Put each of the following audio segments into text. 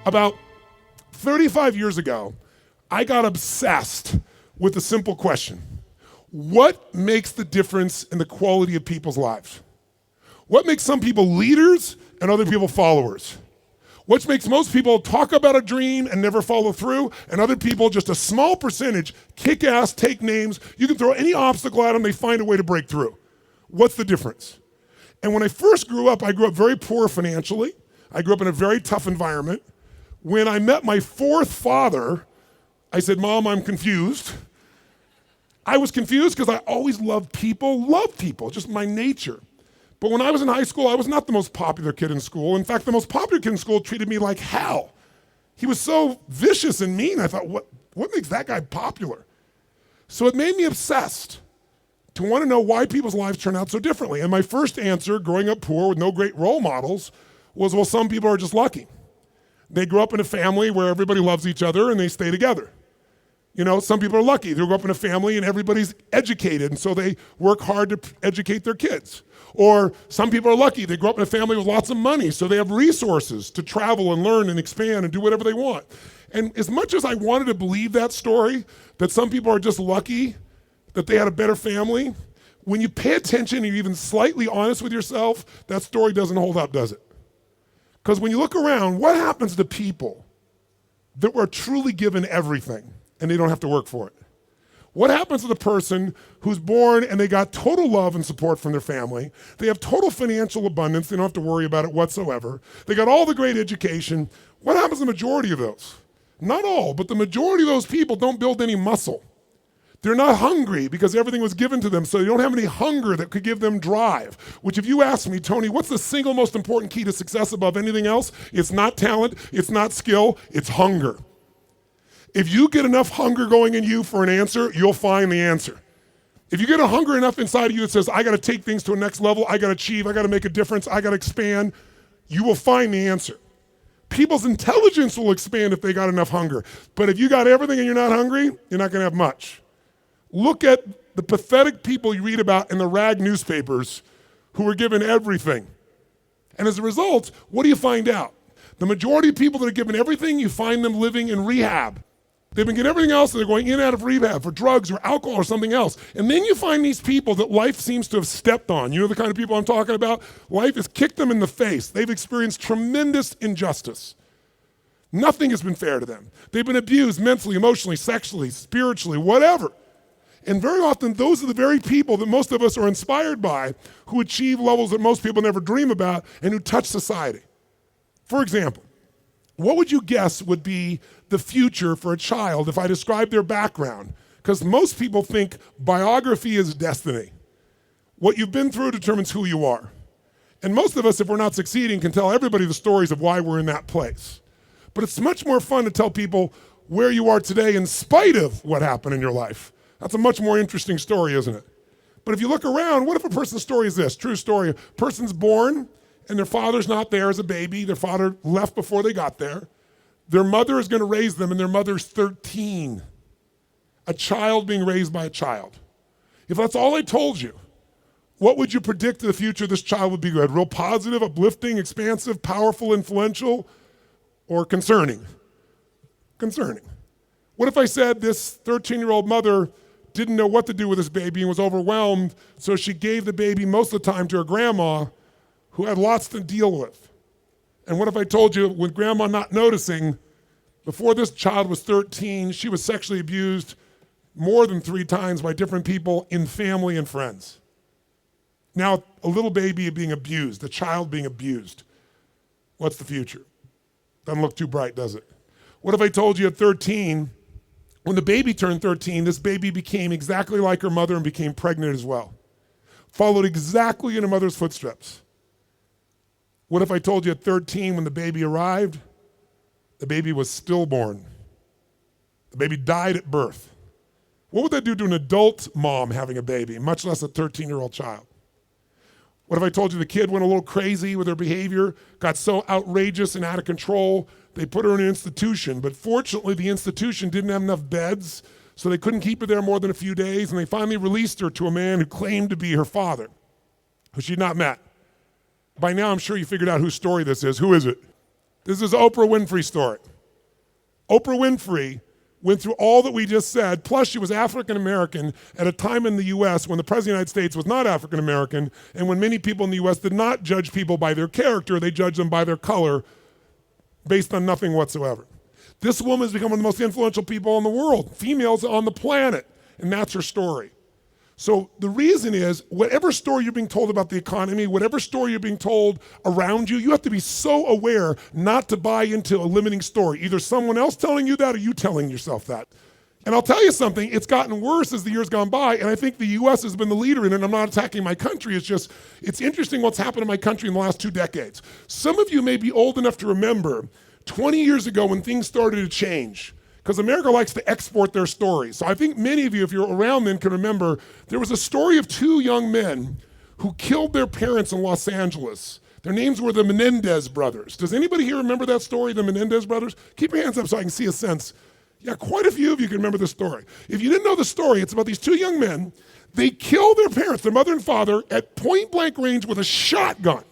About 35 years ago, I got obsessed with a simple question. What makes the difference in the quality of people's lives? What makes some people leaders and other people followers? What makes most people talk about a dream and never follow through, and other people, just a small percentage, kick ass, take names. You can throw any obstacle at them, they find a way to break through. What's the difference? And when I first grew up, I grew up very poor financially. I grew up in a very tough environment. When I met my fourth father, I said, Mom, I'm confused. I was confused because I always loved people, just my nature. But when I was in high school, I was not the most popular kid in school. In fact, the most popular kid in school treated me like hell. He was so vicious and mean. I thought, what makes that guy popular? So it made me obsessed to want to know why people's lives turn out so differently. And my first answer, growing up poor with no great role models, was, well, some people are just lucky. They grew up in a family where everybody loves each other and they stay together. You know, some people are lucky. They grew up in a family and everybody's educated, and so they work hard to educate their kids. Or some people are lucky. They grew up in a family with lots of money, so they have resources to travel and learn and expand and do whatever they want. And as much as I wanted to believe that story, that some people are just lucky, that they had a better family, when you pay attention and you're even slightly honest with yourself, that story doesn't hold up, does it? Because when you look around, what happens to people that were truly given everything and they don't have to work for it? What happens to the person who's born and they got total love and support from their family? They have total financial abundance. They don't have to worry about it whatsoever. They got all the great education. What happens to the majority of those? Not all, but the majority of those people don't build any muscle. They're not hungry because everything was given to them, so they don't have any hunger that could give them drive. Which, if you ask me, Tony, what's the single most important key to success above anything else? It's not talent, it's not skill, it's hunger. If you get enough hunger going in you for an answer, you'll find the answer. If you get a hunger enough inside of you that says, I gotta take things to a next level, I gotta achieve, I gotta make a difference, I gotta expand, you will find the answer. People's intelligence will expand if they got enough hunger. But if you got everything and you're not hungry, you're not gonna have much. Look at the pathetic people you read about in the rag newspapers who were given everything. And as a result, what do you find out? The majority of people that are given everything, you find them living in rehab. They've been getting everything else and they're going in and out of rehab for drugs or alcohol or something else. And then you find these people that life seems to have stepped on. You know the kind of people I'm talking about? Life has kicked them in the face. They've experienced tremendous injustice. Nothing has been fair to them. They've been abused mentally, emotionally, sexually, spiritually, whatever. And very often, those are the very people that most of us are inspired by, who achieve levels that most people never dream about and who touch society. For example, what would you guess would be the future for a child if I described their background? Because most people think biography is destiny. What you've been through determines who you are. And most of us, if we're not succeeding, can tell everybody the stories of why we're in that place. But it's much more fun to tell people where you are today in spite of what happened in your life. That's a much more interesting story, isn't it? But if you look around, what if a person's story is this? True story. A person's born and their father's not there as a baby. Their father left before they got there. Their mother is going to raise them and their mother's 13. A child being raised by a child. If that's all I told you, what would you predict the future of this child would be good? Real positive, uplifting, expansive, powerful, influential, or concerning? Concerning. What if I said this 13-year-old mother didn't know what to do with this baby and was overwhelmed, so she gave the baby most of the time to her grandma, who had lots to deal with? And what if I told you, with grandma not noticing, before this child was 13, she was sexually abused more than 3 times by different people in family and friends? Now, a little baby being abused, a child being abused. What's the future? Doesn't look too bright, does it? What if I told you at 13, when the baby turned 13, this baby became exactly like her mother and became pregnant as well? Followed exactly in her mother's footsteps. What if I told you at 13, when the baby arrived, the baby was stillborn? The baby died at birth. What would that do to an adult mom having a baby, much less a 13-year-old child? What if I told you the kid went a little crazy with her behavior, got so outrageous and out of control, they put her in an institution, but fortunately the institution didn't have enough beds, so they couldn't keep her there more than a few days, and they finally released her to a man who claimed to be her father, who she'd not met. By now, I'm sure you figured out whose story this is. Who is it? This is Oprah Winfrey's story. Oprah Winfrey went through all that we just said, plus she was African American at a time in the US when the President of the United States was not African American, and when many people in the US did not judge people by their character, they judged them by their color based on nothing whatsoever. This woman has become one of the most influential people in the world, females on the planet, and that's her story. So the reason is, whatever story you're being told about the economy, whatever story you're being told around you, you have to be so aware not to buy into a limiting story. Either someone else telling you that or you telling yourself that. And I'll tell you something, it's gotten worse as the years gone by, and I think the US has been the leader in it. I'm not attacking my country, it's interesting what's happened in my country in the last 2 decades. Some of you may be old enough to remember 20 years ago when things started to change, because America likes to export their stories. So I think many of you, if you're around then, can remember there was a story of 2 young men who killed their parents in Los Angeles. Their names were the Menendez brothers. Does anybody here remember that story, the Menendez brothers? Keep your hands up so I can see a sense. Yeah, quite a few of you can remember the story. If you didn't know the story, it's about these 2 young men. They killed their parents, their mother and father, at point blank range with a shotgun,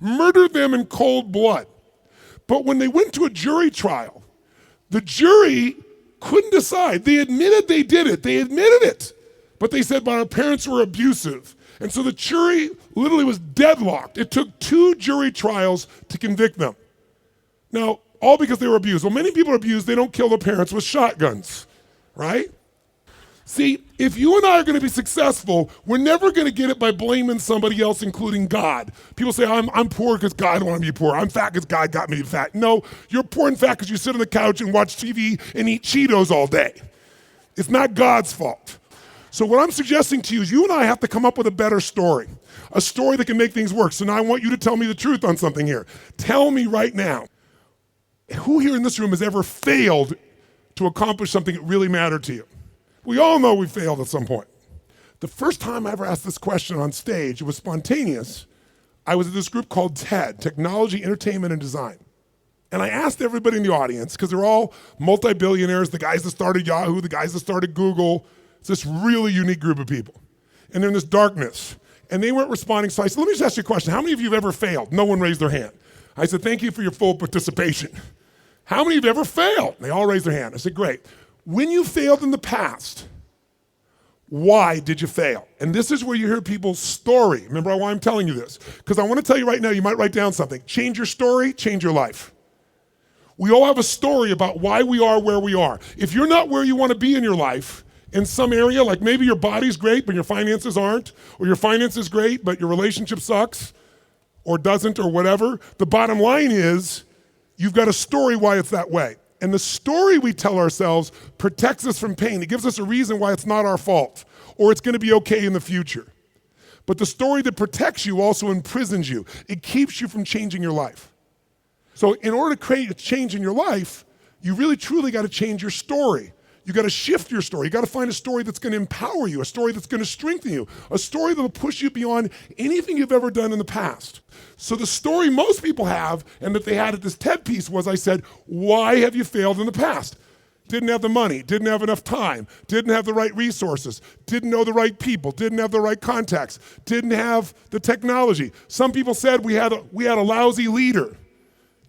murdered them in cold blood. But when they went to a jury trial, the jury couldn't decide. They admitted they did it. They admitted it. But they said, but our parents were abusive. And so the jury literally was deadlocked. It took 2 jury trials to convict them. Now, all because they were abused. Well, many people are abused. They don't kill their parents with shotguns, right? See, if you and I are going to be successful, we're never going to get it by blaming somebody else, including God. People say, I'm poor because God wanted me poor. I'm fat because God got me fat. No, you're poor and fat because you sit on the couch and watch TV and eat Cheetos all day. It's not God's fault. So what I'm suggesting to you is you and I have to come up with a better story, a story that can make things work. So now I want you to tell me the truth on something here. Tell me right now, who here in this room has ever failed to accomplish something that really mattered to you? We all know we failed at some point. The first time I ever asked this question on stage, it was spontaneous. I was at this group called TED, Technology, Entertainment, and Design. And I asked everybody in the audience, because they're all multi-billionaires, the guys that started Yahoo, the guys that started Google. It's this really unique group of people. And they're in this darkness. And they weren't responding, so I said, let me just ask you a question. How many of you have ever failed? No one raised their hand. I said, thank you for your full participation. How many of you have ever failed? They all raised their hand. I said, great. When you failed in the past, why did you fail? And this is where you hear people's story. Remember why I'm telling you this? Because I want to tell you right now, you might write down something. Change your story, change your life. We all have a story about why we are where we are. If you're not where you want to be in your life, in some area, like maybe your body's great, but your finances aren't, or your finances great, but your relationship sucks, or doesn't, or whatever, the bottom line is, you've got a story why it's that way. And the story we tell ourselves protects us from pain. It gives us a reason why it's not our fault, or it's going to be okay in the future. But the story that protects you also imprisons you. It keeps you from changing your life. So in order to create a change in your life, you really truly got to change your story. You got to shift your story. You got to find a story that's going to empower you, a story that's going to strengthen you, a story that will push you beyond anything you've ever done in the past. So the story most people have, and that they had at this TED piece was, I said, why have you failed in the past? Didn't have the money, didn't have enough time, didn't have the right resources, didn't know the right people, didn't have the right contacts, didn't have the technology. Some people said we had a lousy leader.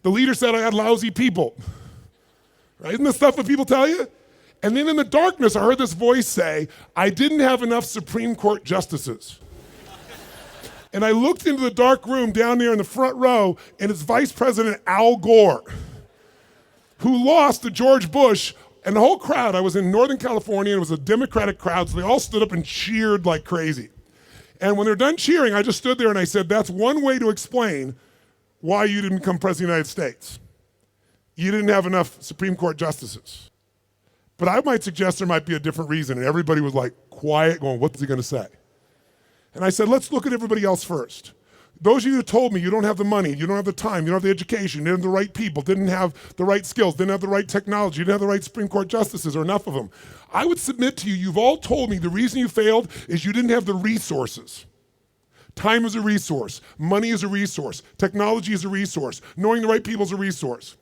The leader said I had lousy people. Right? Isn't this stuff that people tell you? And then in the darkness, I heard this voice say, I didn't have enough Supreme Court justices. And I looked into the dark room down there in the front row, and it's Vice President Al Gore, who lost to George Bush, and the whole crowd, I was in Northern California, and it was a Democratic crowd, so they all stood up and cheered like crazy. And when they're done cheering, I just stood there and I said, that's one way to explain why you didn't become President of the United States. You didn't have enough Supreme Court justices. But I might suggest there might be a different reason. And everybody was like quiet, going, what's he going to say? And I said, let's look at everybody else first. Those of you who told me you don't have the money, you don't have the time, you don't have the education, you didn't have the right people, didn't have the right skills, didn't have the right technology, you didn't have the right Supreme Court justices or enough of them. I would submit to you, you've all told me the reason you failed is you didn't have the resources. Time is a resource. Money is a resource. Technology is a resource. Knowing the right people is a resource.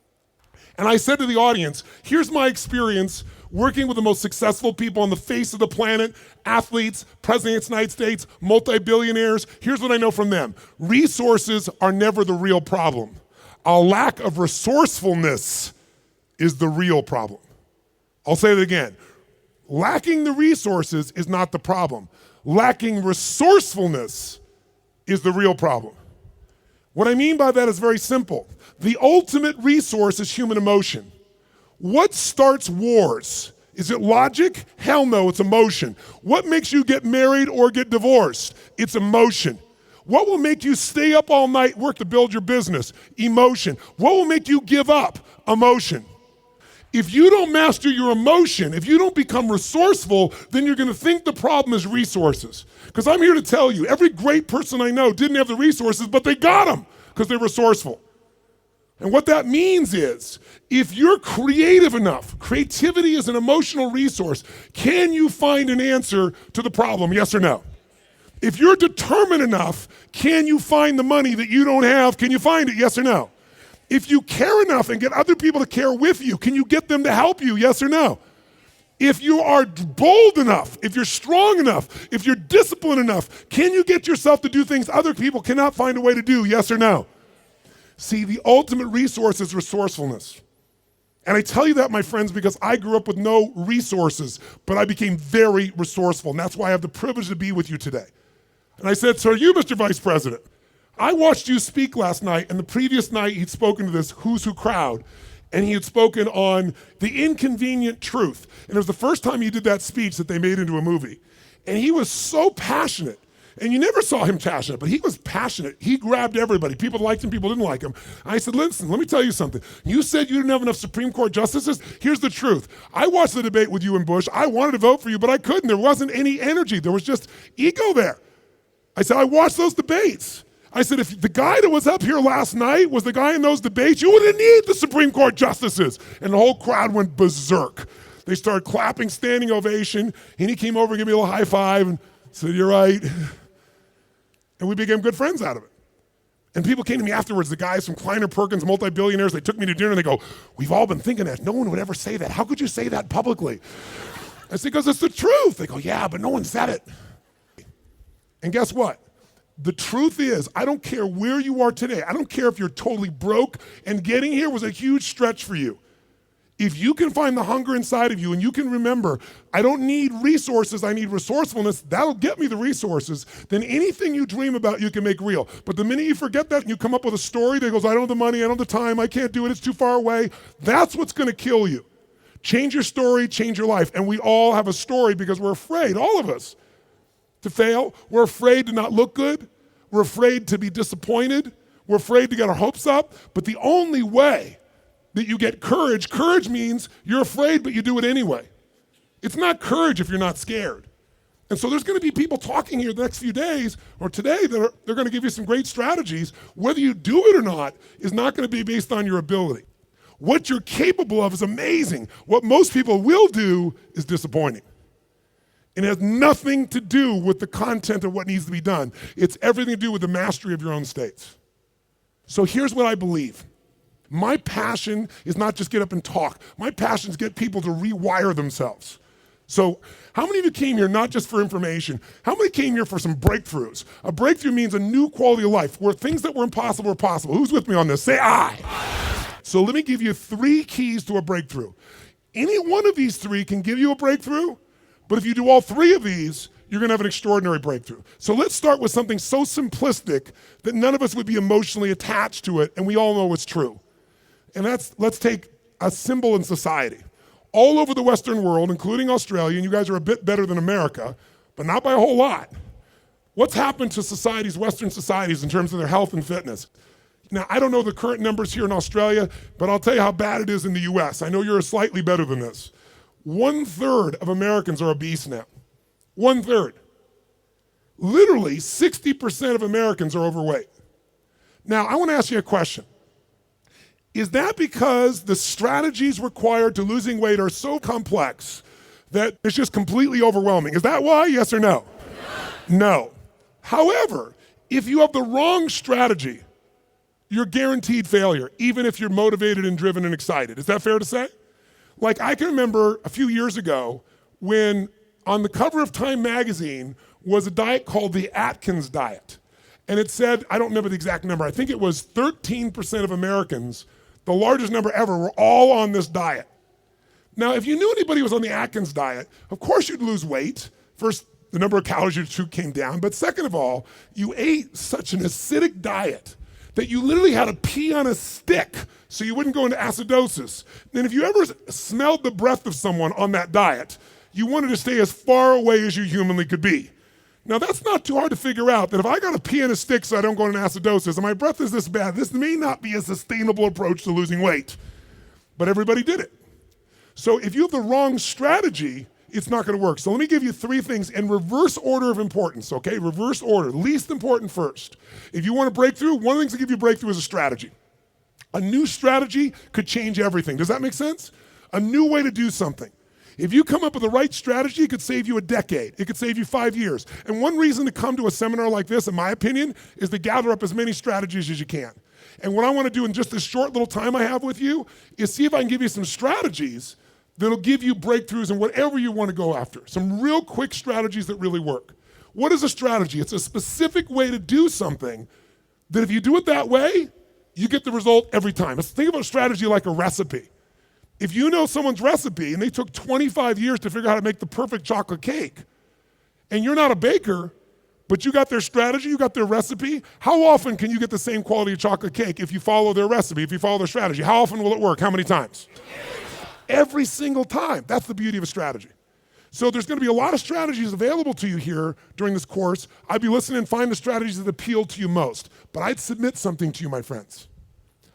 And I said to the audience, here's my experience working with the most successful people on the face of the planet, athletes, presidents of the United States, multi-billionaires. Here's what I know from them. Resources are never the real problem. A lack of resourcefulness is the real problem. I'll say it again. Lacking the resources is not the problem. Lacking resourcefulness is the real problem. What I mean by that is very simple. The ultimate resource is human emotion. What starts wars? Is it logic? Hell no, it's emotion. What makes you get married or get divorced? It's emotion. What will make you stay up all night, work to build your business? Emotion. What will make you give up? Emotion. If you don't master your emotion, if you don't become resourceful, then you're gonna think the problem is resources. Because I'm here to tell you, every great person I know didn't have the resources, but they got them because they're resourceful. And what that means is, if you're creative enough, creativity is an emotional resource, can you find an answer to the problem, yes or no? If you're determined enough, can you find the money that you don't have? Can you find it, yes or no? If you care enough and get other people to care with you, can you get them to help you, yes or no? If you are bold enough, if you're strong enough, if you're disciplined enough, can you get yourself to do things other people cannot find a way to do, yes or no? See, the ultimate resource is resourcefulness. And I tell you that, my friends, because I grew up with no resources, but I became very resourceful, and that's why I have the privilege to be with you today. And I said, so are you, Mr. Vice President? I watched you speak last night, and the previous night he'd spoken to this Who's Who crowd, and he had spoken on the inconvenient truth. And it was the first time he did that speech that they made into a movie. And he was so passionate. And you never saw him passionate, but he was passionate. He grabbed everybody. People liked him, people didn't like him. I said, listen, let me tell you something. You said you didn't have enough Supreme Court justices? Here's the truth. I watched the debate with you and Bush. I wanted to vote for you, but I couldn't. There wasn't any energy. There was just ego there. I said, I watched those debates. I said, if the guy that was up here last night was the guy in those debates, you wouldn't need the Supreme Court justices. And the whole crowd went berserk. They started clapping, standing ovation, and he came over and gave me a little high five and said, you're right. And we became good friends out of it. And people came to me afterwards, the guys from Kleiner Perkins, multi-billionaires, they took me to dinner and they go, we've all been thinking that. No one would ever say that. How could you say that publicly? I said, because it's the truth. They go, yeah, but no one said it. And guess what? The truth is, I don't care where you are today. I don't care if you're totally broke and getting here was a huge stretch for you. If you can find the hunger inside of you and you can remember, I don't need resources, I need resourcefulness, that'll get me the resources, then anything you dream about you can make real. But the minute you forget that and you come up with a story that goes, I don't have the money, I don't have the time, I can't do it, it's too far away, that's what's gonna kill you. Change your story, change your life. And we all have a story because we're afraid, all of us, to fail. We're afraid to not look good. We're afraid to be disappointed. We're afraid to get our hopes up. But the only way that you get courage, courage means you're afraid, but you do it anyway. It's not courage if you're not scared. And so there's gonna be people talking here the next few days or today that they're gonna give you some great strategies. Whether you do it or not is not gonna be based on your ability. What you're capable of is amazing. What most people will do is disappointing. It has nothing to do with the content of what needs to be done. It's everything to do with the mastery of your own states. So here's what I believe. My passion is not just get up and talk. My passion is get people to rewire themselves. So how many of you came here not just for information? How many came here for some breakthroughs? A breakthrough means a new quality of life where things that were impossible are possible. Who's with me on this? Say aye. So let me give you 3 keys to a breakthrough. Any one of these 3 can give you a breakthrough, but if you do all 3 of these, you're gonna have an extraordinary breakthrough. So let's start with something so simplistic that none of us would be emotionally attached to it, and we all know it's true. And let's take a symbol in society. All over the Western world, including Australia, and you guys are a bit better than America, but not by a whole lot. What's happened to societies, Western societies, in terms of their health and fitness? Now, I don't know the current numbers here in Australia, but I'll tell you how bad it is in the US. I know you're slightly better than this. 1/3 of Americans are obese now. 1/3. Literally 60% of Americans are overweight. Now, I want to ask you a question. Is that because the strategies required to losing weight are so complex that it's just completely overwhelming? Is that why, yes or no? No. However, if you have the wrong strategy, you're guaranteed failure, even if you're motivated and driven and excited. Is that fair to say? Like, I can remember a few years ago when on the cover of Time magazine was a diet called the Atkins diet. And it said, I don't remember the exact number, I think it was 13% of Americans, the largest number ever, were all on this diet. Now, if you knew anybody who was on the Atkins diet, of course you'd lose weight. First, the number of calories you took came down, but second of all, you ate such an acidic diet that you literally had to pee on a stick so you wouldn't go into acidosis. And if you ever smelled the breath of someone on that diet, you wanted to stay as far away as you humanly could be. Now, that's not too hard to figure out, that if I got to pee in a stick so I don't go into acidosis and my breath is this bad, this may not be a sustainable approach to losing weight. But everybody did it. So if you have the wrong strategy, it's not going to work. So let me give you 3 things in reverse order of importance, okay? Reverse order, least important first. If you want a breakthrough, one of the things that give you a breakthrough is a strategy. A new strategy could change everything. Does that make sense? A new way to do something. If you come up with the right strategy, it could save you a decade. It could save you 5 years. And one reason to come to a seminar like this, in my opinion, is to gather up as many strategies as you can. And what I want to do in just this short little time I have with you is see if I can give you some strategies that'll give you breakthroughs in whatever you want to go after. Some real quick strategies that really work. What is a strategy? It's a specific way to do something that if you do it that way, you get the result every time. Let's think about strategy like a recipe. If you know someone's recipe and they took 25 years to figure out how to make the perfect chocolate cake, and you're not a baker, but you got their strategy, you got their recipe, how often can you get the same quality of chocolate cake if you follow their recipe, if you follow their strategy? How often will it work? How many times? Every single time. That's the beauty of a strategy. So there's going to be a lot of strategies available to you here during this course. I'd be listening and find the strategies that appeal to you most. But I'd submit something to you, my friends.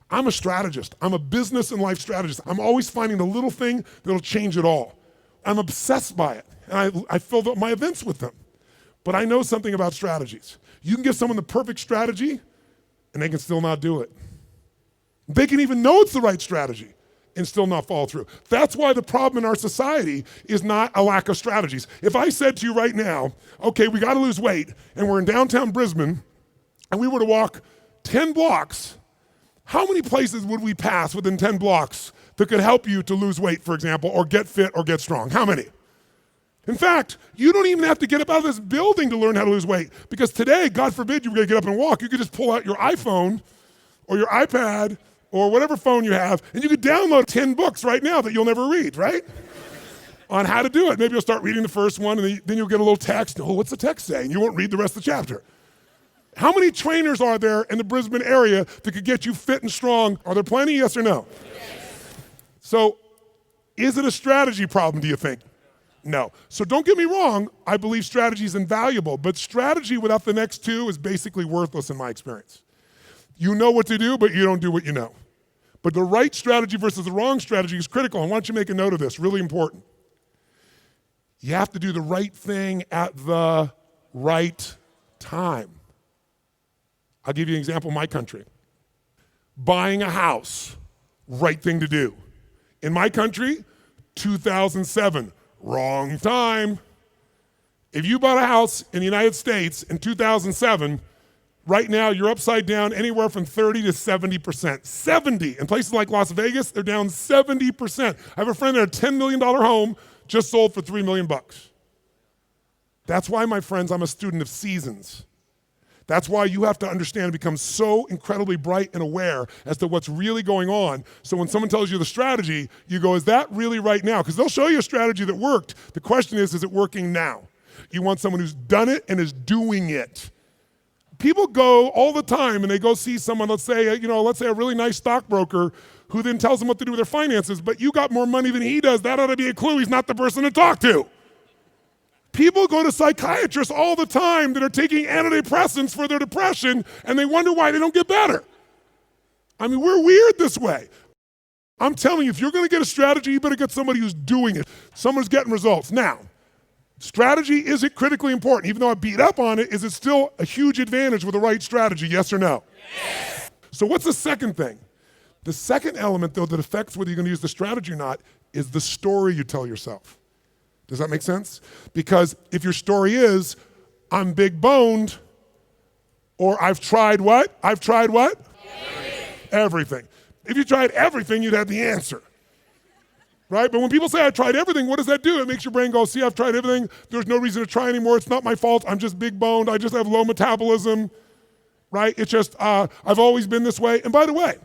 I'm a strategist. I'm a business and life strategist. I'm always finding the little thing that'll change it all. I'm obsessed by it. And I filled up my events with them. But I know something about strategies. You can give someone the perfect strategy, and they can still not do it. They can even know it's the right strategy and still not follow through. That's why the problem in our society is not a lack of strategies. If I said to you right now, okay, we got to lose weight, and we're in downtown Brisbane, and we were to walk 10 blocks, how many places would we pass within 10 blocks that could help you to lose weight, for example, or get fit or get strong? How many? In fact, you don't even have to get up out of this building to learn how to lose weight, because today, God forbid you were going to get up and walk, you could just pull out your iPhone or your iPad or whatever phone you have, and you could download 10 books right now that you'll never read, right? On how to do it. Maybe you'll start reading the first one, and then you'll get a little text. Oh, what's the text say? And you won't read the rest of the chapter. How many trainers are there in the Brisbane area that could get you fit and strong? Are there plenty, yes or no? Yes. So, is it a strategy problem, do you think? No. So don't get me wrong, I believe strategy is invaluable, but strategy without the next 2 is basically worthless in my experience. You know what to do, but you don't do what you know. But the right strategy versus the wrong strategy is critical. And why don't you make a note of this, really important. You have to do the right thing at the right time. I'll give you an example in my country. Buying a house, right thing to do. In my country, 2007, wrong time. If you bought a house in the United States in 2007, right now you're upside down anywhere from 30 to 70%. 70. In places like Las Vegas, they're down 70%. I have a friend that had a $10 million home just sold for $3 million. That's why, my friends, I'm a student of seasons. That's why you have to understand and become so incredibly bright and aware as to what's really going on. So when someone tells you the strategy, you go, is that really right now? Because they'll show you a strategy that worked. The question is it working now? You want someone who's done it and is doing it. People go all the time and they go see someone, let's say a really nice stockbroker who then tells them what to do with their finances, but you got more money than he does. That ought to be a clue he's not the person to talk to. People go to psychiatrists all the time that are taking antidepressants for their depression, and they wonder why they don't get better. I mean, we're weird this way. I'm telling you, if you're going to get a strategy, you better get somebody who's doing it, someone who's getting results. Now, strategy, is it critically important? Even though I beat up on it, is it still a huge advantage with the right strategy, yes or no? Yes. So what's the second thing? The second element, though, that affects whether you're going to use the strategy or not is the story you tell yourself. Does that make sense? Because if your story is, I'm big boned, or I've tried what? I've tried what? Everything. If you tried everything, you'd have the answer. Right? But when people say, I tried everything, what does that do? It makes your brain go, see, I've tried everything. There's no reason to try anymore. It's not my fault. I'm just big boned. I just have low metabolism. right? It's just, I've always been this way. And by the way,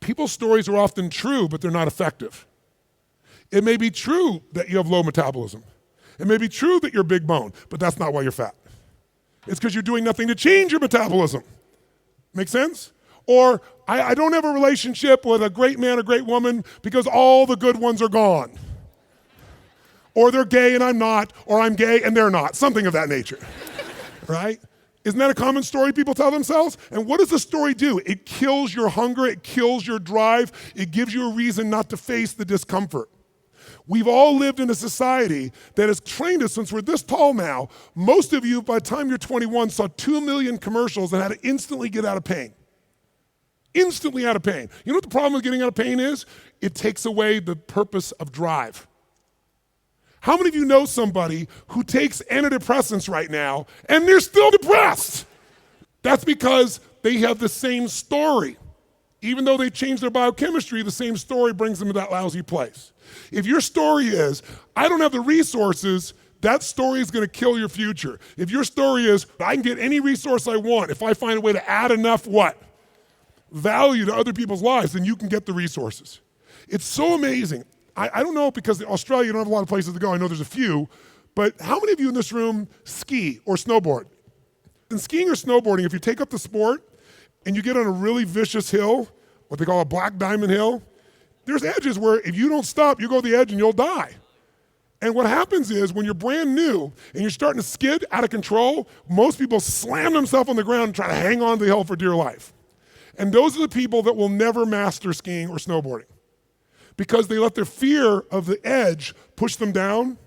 people's stories are often true, but they're not effective. It may be true that you have low metabolism. It may be true that you're big bone, but that's not why you're fat. It's because you're doing nothing to change your metabolism. Make sense? Or I don't have a relationship with a great man or great woman because all the good ones are gone. Or they're gay and I'm not, or I'm gay and they're not. Something of that nature, right? Isn't that a common story people tell themselves? And what does the story do? It kills your hunger, it kills your drive, it gives you a reason not to face the discomfort. We've all lived in a society that has trained us since we're this tall now. Most of you, by the time you're 21, saw 2 million commercials and had to instantly get out of pain. Instantly out of pain. You know what the problem with getting out of pain is? It takes away the purpose of drive. How many of you know somebody who takes antidepressants right now and they're still depressed? That's because they have the same story. Even though they changed their biochemistry, the same story brings them to that lousy place. If your story is, I don't have the resources, that story is going to kill your future. If your story is, I can get any resource I want if I find a way to add enough what? Value to other people's lives, then you can get the resources. It's so amazing. I don't know, because in Australia you don't have a lot of places to go. I know there's a few, but how many of you in this room ski or snowboard? In skiing or snowboarding, if you take up the sport and you get on a really vicious hill, what they call a black diamond hill, there's edges where if you don't stop, you go to the edge and you'll die. And what happens is when you're brand new and you're starting to skid out of control, most people slam themselves on the ground and try to hang on to the hill for dear life. And those are the people that will never master skiing or snowboarding because they let their fear of the edge push them down.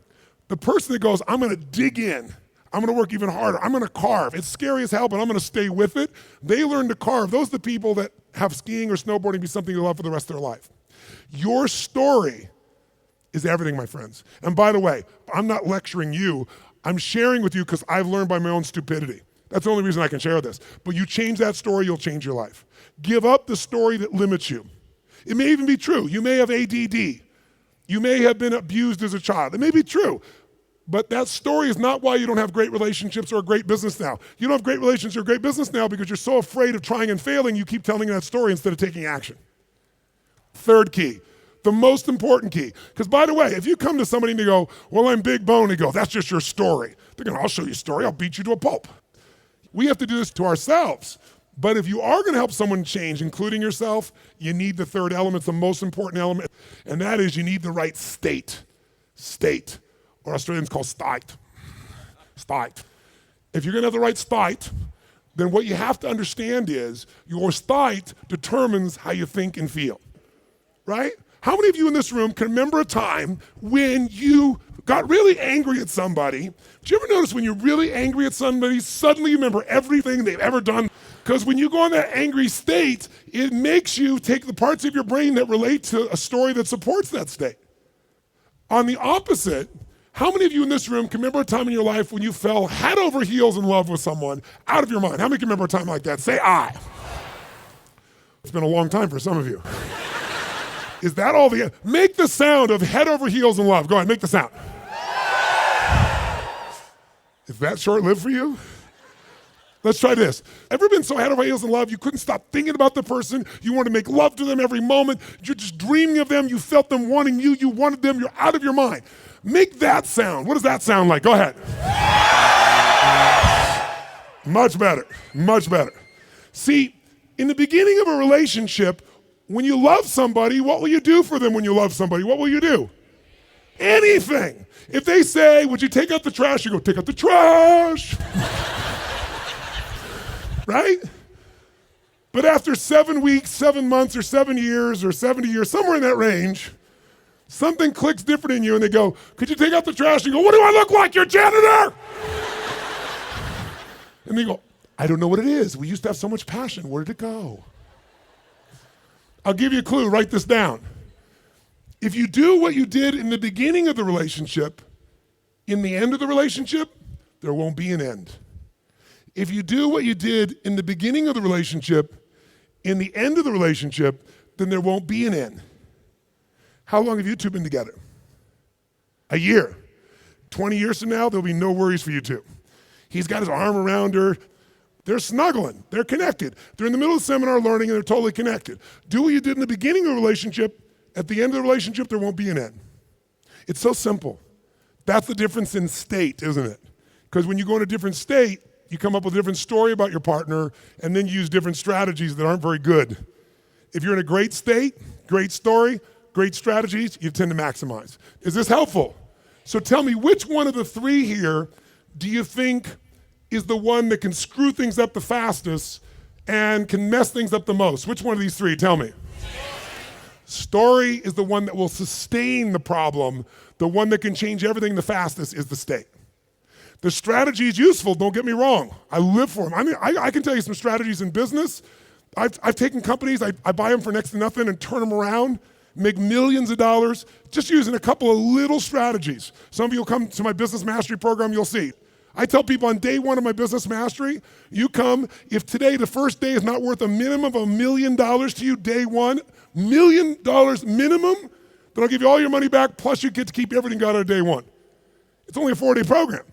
The person that goes, I'm gonna dig in, I'm gonna work even harder, I'm gonna carve. It's scary as hell, but I'm gonna stay with it. They learn to carve. Those are the people that have skiing or snowboarding be something they love for the rest of their life. Your story is everything, my friends. And by the way, I'm not lecturing you. I'm sharing with you because I've learned by my own stupidity. That's the only reason I can share this. But you change that story, you'll change your life. Give up the story that limits you. It may even be true. You may have ADD. You may have been abused as a child. It may be true. But that story is not why you don't have great relationships or a great business now. You don't have great relationships or a great business now because you're so afraid of trying and failing, you keep telling that story instead of taking action. Third key, the most important key. Because by the way, if you come to somebody and they go, well, I'm big bone, and go, that's just your story. They're going, I'll show you a story, I'll beat you to a pulp. We have to do this to ourselves. But if you are going to help someone change, including yourself, you need the third element, it's the most important element, and that is you need the right state. State, or Australians call state. State. If you're going to have the right state, then what you have to understand is your state determines how you think and feel. Right? How many of you in this room can remember a time when you got really angry at somebody? Did you ever notice when you're really angry at somebody, suddenly you remember everything they've ever done? Because when you go in that angry state, it makes you take the parts of your brain that relate to a story that supports that state. On the opposite, how many of you in this room can remember a time in your life when you fell head over heels in love with someone out of your mind? How many can remember a time like that? Say I. It's been a long time for some of you. Is that all the, make the sound of head over heels in love. Go ahead, make the sound. Is that short-lived for you? Let's try this. Ever been so head over heels in love you couldn't stop thinking about the person, you wanted to make love to them every moment, you're just dreaming of them, you felt them wanting you, you wanted them, you're out of your mind. Make that sound. What does that sound like? Go ahead. Much better, much better. See, in the beginning of a relationship, when you love somebody, what will you do for them when you love somebody? What will you do? Anything. If they say, would you take out the trash? You go, take out the trash. Right? But after 7 weeks, 7 months, or 7 years, or 70 years, somewhere in that range, something clicks different in you and they go, could you take out the trash? You go, what do I look like, your janitor? And they go, I don't know what it is. We used to have so much passion. Where did it go? I'll give you a clue, write this down. If you do what you did in the beginning of the relationship, in the end of the relationship, there won't be an end. If you do what you did in the beginning of the relationship, in the end of the relationship, then there won't be an end. How long have you two been together? A year. 20 years from now, there'll be no worries for you two. He's got his arm around her. They're snuggling. They're connected. They're in the middle of the seminar learning and they're totally connected. Do what you did in the beginning of the relationship. At the end of the relationship, there won't be an end. It's so simple. That's the difference in state, isn't it? Because when you go in a different state, you come up with a different story about your partner and then you use different strategies that aren't very good. If you're in a great state, great story, great strategies, you tend to maximize. Is this helpful? So tell me, which one of the three here do you think is the one that can screw things up the fastest and can mess things up the most? Which one of these three? Tell me. Story is the one that will sustain the problem. The one that can change everything the fastest is the state. The strategy is useful, don't get me wrong. I live for them. I mean, I can tell you some strategies in business. I've taken companies, I buy them for next to nothing and turn them around, make millions of dollars, just using a couple of little strategies. Some of you will come to my business mastery program, you'll see. I tell people on day one of my business mastery, you come, if today the first day is not worth a minimum of $1 million to you, day one, $1 million minimum, then I'll give you all your money back, plus you get to keep everything got out of day one. It's only a 4-day program.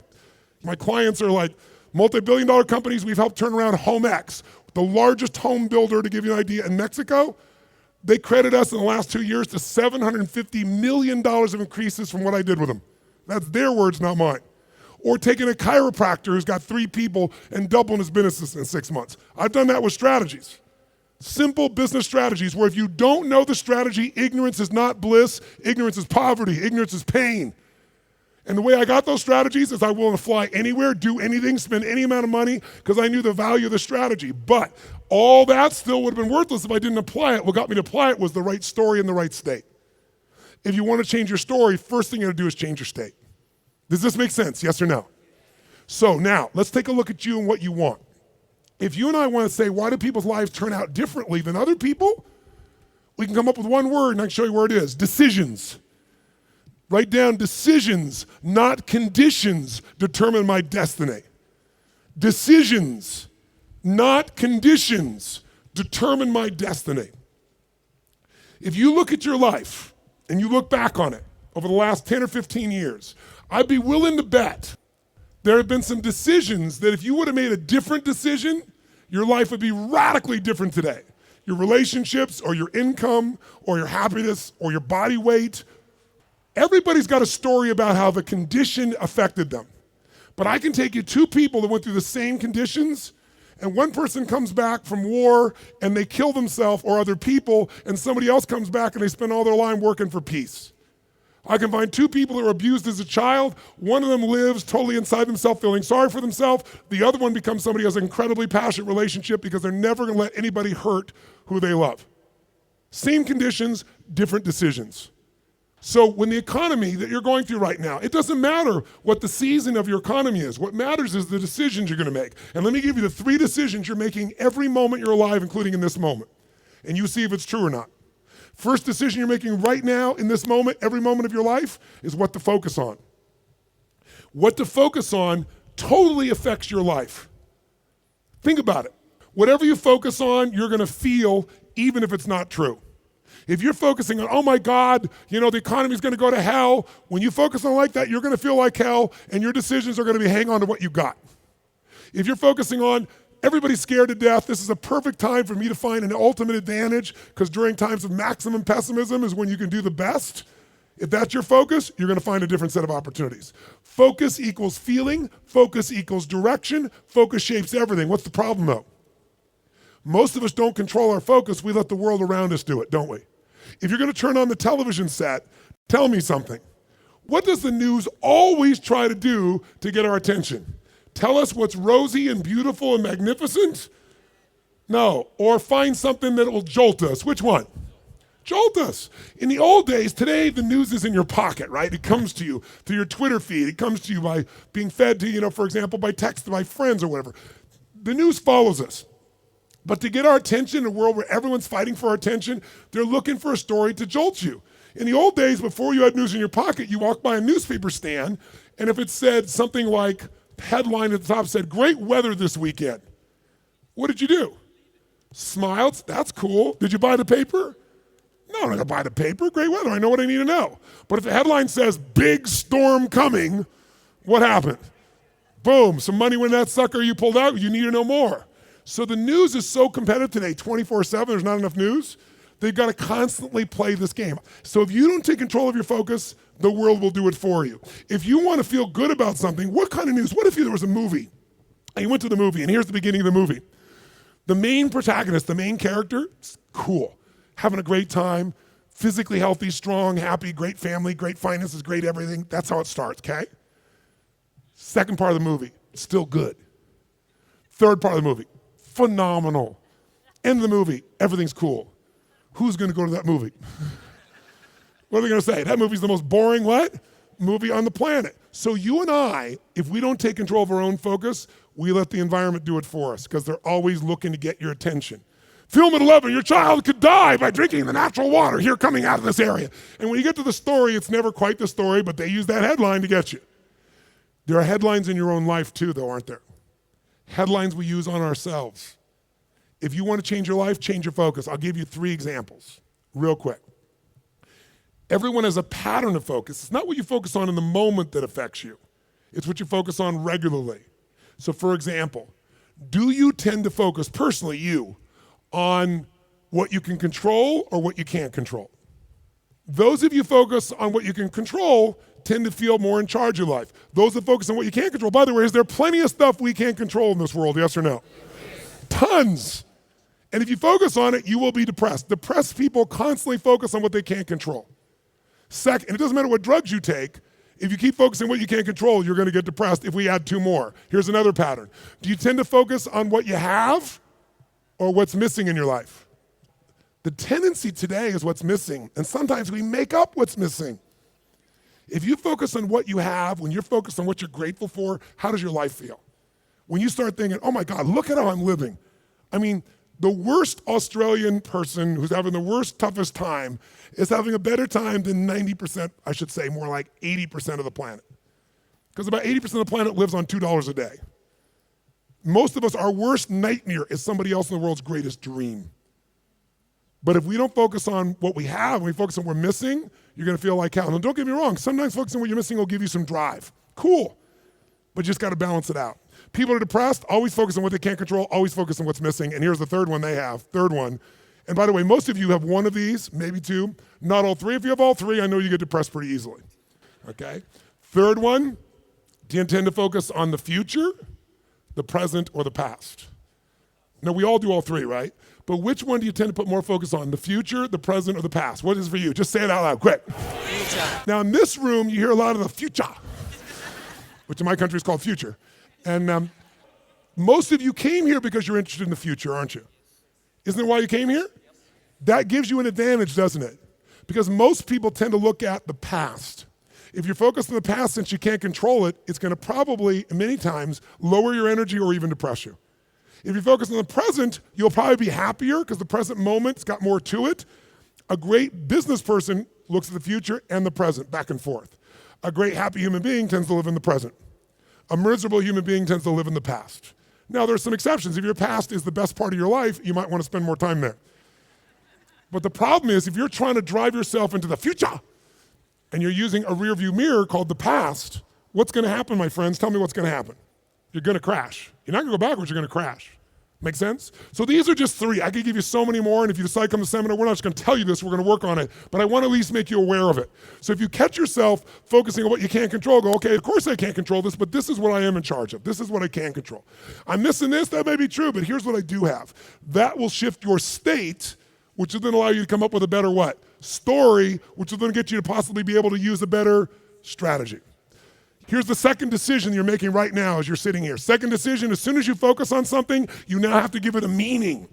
My clients are like multi-billion-dollar companies. We've helped turn around HomeX, the largest home builder, to give you an idea, in Mexico. They credit us in the last 2 years to $750 million of increases from what I did with them. That's their words, not mine. Or taking a chiropractor who's got 3 people and doubling his business in 6 months. I've done that with strategies. Simple business strategies where if you don't know the strategy, ignorance is not bliss, ignorance is poverty, ignorance is pain. And the way I got those strategies is I willing to fly anywhere, do anything, spend any amount of money because I knew the value of the strategy. But all that still would have been worthless if I didn't apply it. What got me to apply it was the right story in the right state. If you want to change your story, first thing you got to do is change your state. Does this make sense? Yes or no? So now, let's take a look at you and what you want. If you and I want to say, why do people's lives turn out differently than other people? We can come up with one word and I can show you where it is. Decisions. Write down decisions, not conditions, determine my destiny. Decisions, not conditions, determine my destiny. If you look at your life and you look back on it over the last 10 or 15 years, I'd be willing to bet there have been some decisions that if you would have made a different decision, your life would be radically different today. Your relationships or your income or your happiness or your body weight. Everybody's got a story about how the condition affected them. But I can take you 2 people that went through the same conditions, and one person comes back from war and they kill themselves or other people, and somebody else comes back and they spend all their life working for peace. I can find 2 people that were abused as a child. One of them lives totally inside themselves, feeling sorry for themselves. The other one becomes somebody who has an incredibly passionate relationship because they're never going to let anybody hurt who they love. Same conditions, different decisions. So when the economy that you're going through right now, it doesn't matter what the season of your economy is. What matters is the decisions you're going to make. And let me give you the 3 decisions you're making every moment you're alive, including in this moment. And you see if it's true or not. First decision you're making right now in this moment, every moment of your life, is what to focus on. What to focus on totally affects your life. Think about it. Whatever you focus on, you're going to feel even if it's not true. If you're focusing on, oh my God, the economy's going to go to hell, when you focus on like that, you're going to feel like hell, and your decisions are going to be hang on to what you got. If you're focusing on, everybody's scared to death, this is a perfect time for me to find an ultimate advantage, because during times of maximum pessimism is when you can do the best. If that's your focus, you're going to find a different set of opportunities. Focus equals feeling, focus equals direction, focus shapes everything. What's the problem though? Most of us don't control our focus, we let the world around us do it, don't we? If you're going to turn on the television set, tell me something. What does the news always try to do to get our attention? Tell us what's rosy and beautiful and magnificent? No. Or find something that will jolt us. Which one? Jolt us. In the old days, today the news is in your pocket, right? It comes to you through your Twitter feed. It comes to you by being fed to, for example, by text by friends or whatever. The news follows us. But to get our attention in a world where everyone's fighting for our attention, they're looking for a story to jolt you. In the old days, before you had news in your pocket, you walked by a newspaper stand, and if it said something like, headline at the top said, great weather this weekend, what did you do? Smiled, that's cool. Did you buy the paper? No, I'm not gonna buy the paper. Great weather, I know what I need to know. But if the headline says, big storm coming, what happened? Boom, some money when that sucker you pulled out, you need to know more. So the news is so competitive today, 24/7, there's not enough news. They've got to constantly play this game. So if you don't take control of your focus, the world will do it for you. If you want to feel good about something, what kind of news? What if there was a movie, and you went to the movie, and here's the beginning of the movie. The main protagonist, the main character, is cool, having a great time, physically healthy, strong, happy, great family, great finances, great everything. That's how it starts, okay? Second part of the movie, still good. Third part of the movie, phenomenal. End of the movie, everything's cool. Who's gonna go to that movie? What are they gonna say? That movie's the most boring what? Movie on the planet. So you and I, if we don't take control of our own focus, we let the environment do it for us because they're always looking to get your attention. Film at 11, your child could die by drinking the natural water here coming out of this area. And when you get to the story, it's never quite the story, but they use that headline to get you. There are headlines in your own life too, though, aren't there? Headlines we use on ourselves. If you want to change your life, change your focus. I'll give you 3 examples real quick. Everyone has a pattern of focus. It's not what you focus on in the moment that affects you. It's what you focus on regularly. So for example, do you tend to focus, personally you, on what you can control or what you can't control? Those of you focus on what you can control tend to feel more in charge of life. Those that focus on what you can't control, by the way, is there plenty of stuff we can't control in this world, yes or no? Tons. And if you focus on it, you will be depressed. Depressed people constantly focus on what they can't control. Second, and it doesn't matter what drugs you take, if you keep focusing on what you can't control, you're gonna get depressed if we add 2 more. Here's another pattern. Do you tend to focus on what you have or what's missing in your life? The tendency today is what's missing, and sometimes we make up what's missing. If you focus on what you have, when you're focused on what you're grateful for, how does your life feel? When you start thinking, oh my God, look at how I'm living. I mean, the worst Australian person who's having the worst, toughest time is having a better time than 90%, I should say more like 80% of the planet. Because about 80% of the planet lives on $2 a day. Most of us, our worst nightmare is somebody else in the world's greatest dream. But if we don't focus on what we have, and we focus on what we're missing, you're gonna feel like hell. And don't get me wrong, sometimes focusing on what you're missing will give you some drive. Cool, but you just gotta balance it out. People are depressed, always focus on what they can't control, always focus on what's missing. And here's the third one they have, third one. And by the way, most of you have one of these, maybe 2, not all 3. If you have all 3, I know you get depressed pretty easily, okay? Third one, do you intend to focus on the future, the present, or the past? Now, we all do all 3, right? But which one do you tend to put more focus on, the future, the present, or the past? What is it for you? Just say it out loud, quick. Future. Now, in this room, you hear a lot of the future, which in my country is called future. And most of you came here because you're interested in the future, aren't you? Isn't that why you came here? That gives you an advantage, doesn't it? Because most people tend to look at the past. If you're focused on the past, since you can't control it, it's gonna probably, many times, lower your energy or even depress you. If you focus on the present, you'll probably be happier because the present moment's got more to it. A great business person looks at the future and the present, back and forth. A great happy human being tends to live in the present. A miserable human being tends to live in the past. Now, there's some exceptions. If your past is the best part of your life, you might want to spend more time there. But the problem is, if you're trying to drive yourself into the future and you're using a rear view mirror called the past, what's gonna happen, my friends? Tell me what's gonna happen. You're gonna crash. You're not gonna go backwards, you're gonna crash. Make sense? So these are just 3. I could give you so many more, and if you decide to come to the seminar, we're not just gonna tell you this, we're gonna work on it, but I wanna at least make you aware of it. So if you catch yourself focusing on what you can't control, go, okay, of course I can't control this, but this is what I am in charge of. This is what I can control. I'm missing this, that may be true, but here's what I do have. That will shift your state, which will then allow you to come up with a better what? Story, which will then get you to possibly be able to use a better strategy. Here's the second decision you're making right now as you're sitting here. Second decision, as soon as you focus on something, you now have to give it a meaning.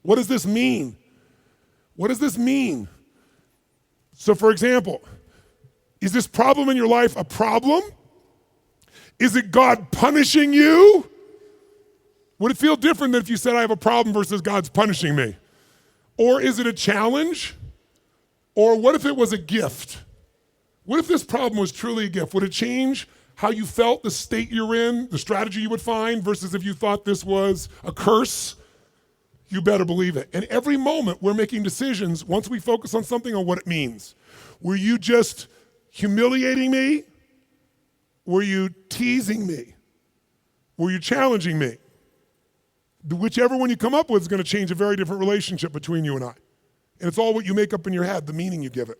What does this mean? What does this mean? So for example, is this problem in your life a problem? Is it God punishing you? Would it feel different than if you said I have a problem versus God's punishing me? Or is it a challenge? Or what if it was a gift? What if this problem was truly a gift? Would it change how you felt, the state you're in, the strategy you would find, versus if you thought this was a curse? You better believe it. And every moment we're making decisions once we focus on something on what it means. Were you just humiliating me? Were you teasing me? or you're challenging me. Whichever one you come up with is going to change a very different relationship between you and I. And it's all what you make up in your head, the meaning you give it.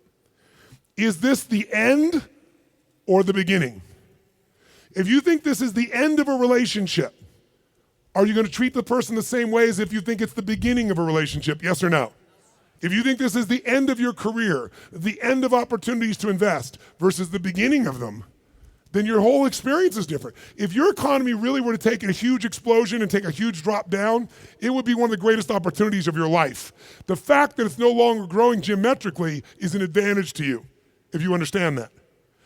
Is this the end or the beginning? If you think this is the end of a relationship, are you going to treat the person the same way as if you think it's the beginning of a relationship? Yes or no? If you think this is the end of your career, the end of opportunities to invest versus the beginning of them, then your whole experience is different. If your economy really were to take a huge explosion and take a huge drop down, it would be one of the greatest opportunities of your life. The fact that it's no longer growing geometrically is an advantage to you, if you understand that.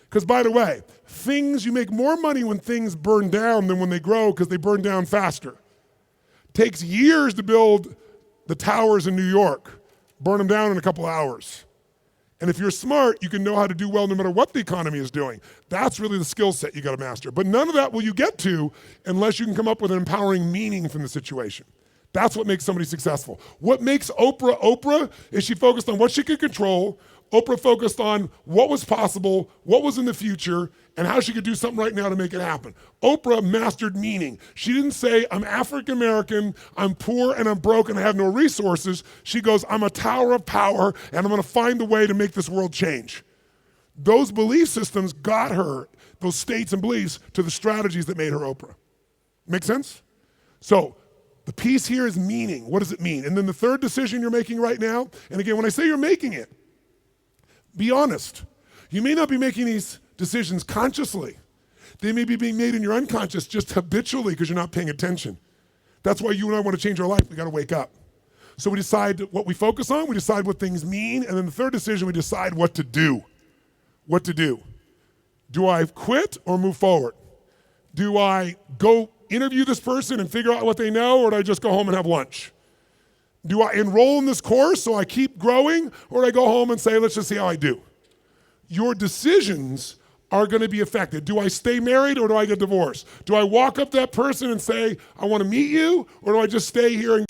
Because by the way, you make more money when things burn down than when they grow because they burn down faster. It takes years to build the towers in New York, burn them down in a couple hours. And if you're smart, you can know how to do well no matter what the economy is doing. That's really the skill set you got to master. But none of that will you get to unless you can come up with an empowering meaning from the situation. That's what makes somebody successful. What makes Oprah Oprah is she focused on what she could control. Oprah focused on what was possible, what was in the future, and how she could do something right now to make it happen. Oprah mastered meaning. She didn't say, I'm African American, I'm poor and I'm broke and I have no resources. She goes, I'm a tower of power and I'm gonna find a way to make this world change. Those belief systems got her, those states and beliefs, to the strategies that made her Oprah. Make sense? So the piece here is meaning. What does it mean? And then the third decision you're making right now, and again, when I say you're making it, be honest. You may not be making these decisions consciously. They may be being made in your unconscious just habitually because you're not paying attention. That's why you and I want to change our life. We got to wake up. So we decide what we focus on, we decide what things mean, and then the third decision, we decide what to do. What to do. Do I quit or move forward? Do I go interview this person and figure out what they know, or do I just go home and have lunch? Do I enroll in this course so I keep growing, or do I go home and say, let's just see how I do? Your decisions are going to be affected. Do I stay married or do I get divorced? Do I walk up to that person and say, I want to meet you, or do I just stay here and